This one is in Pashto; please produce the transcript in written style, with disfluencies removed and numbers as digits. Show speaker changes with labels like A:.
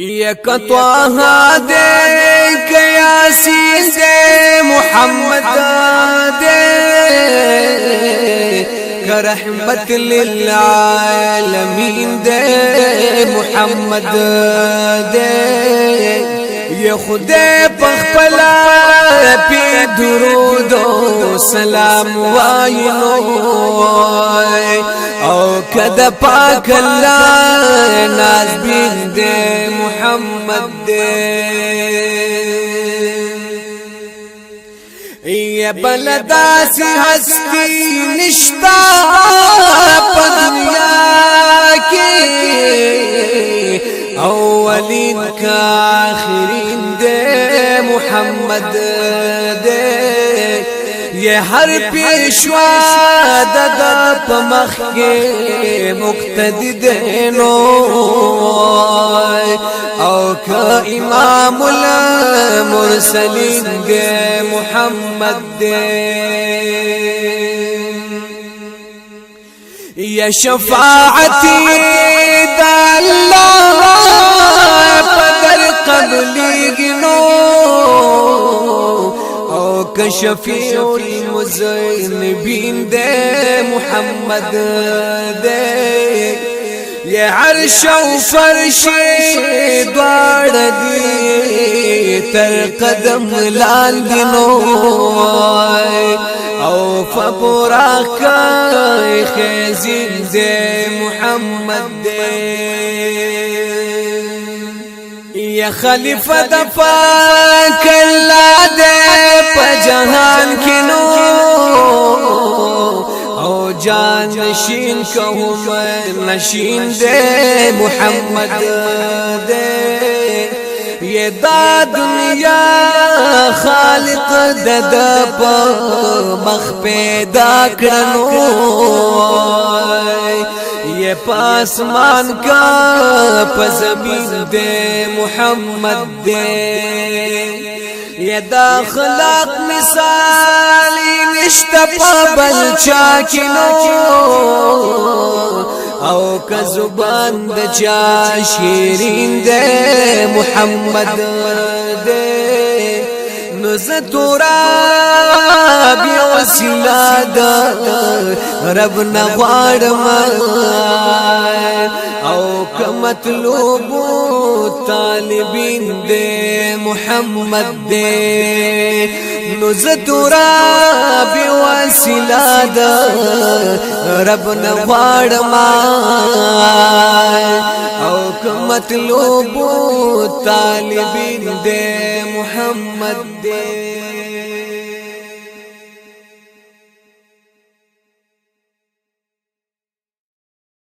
A: یک طه دے کہ یاسین دے محمد دے کہ رحمت للعالمین دے محمد دے یہ خدے پخپلا پی درود و سلام وائنو او کد پاک اللہ ناز بین دے محمد دے یہ بلدا سی ہستی نشتا پا دنیا کی اولین کا آخرین دے محمد دے یہ ہر پیشوا ددا پمخ کے مقتدی دینو او کا امام المرسلین دے محمد دے یا شفاعتی دا اللہ پدر قبلی گنو او کشفیع المذنبین دے محمد دے یہ عرش و فرش دوار دی تر قدم لاندنو او فبراک خیزین دے محمد دے یا خلیفہ دفاق اللہ دے پا جہان کی نو او جان نشین کہوں میں نشین دے محمد دے یہ دا دنیا خالق ددا پا مخ پیدا کرنو یہ پاسمان کا پا زمین دے محمد دے یہ دا خلاق مثالی نشتا پا بلچا کنو او کا زبان دا چا شیرین دے محمد دے نزتورا بی وسیلہ دا رب نغوار او کا مطلوب طالبین دے محمد دے نزتورا بی وسیلہ دا رب نغوار او کا مطلوب طالبین دے محمد دے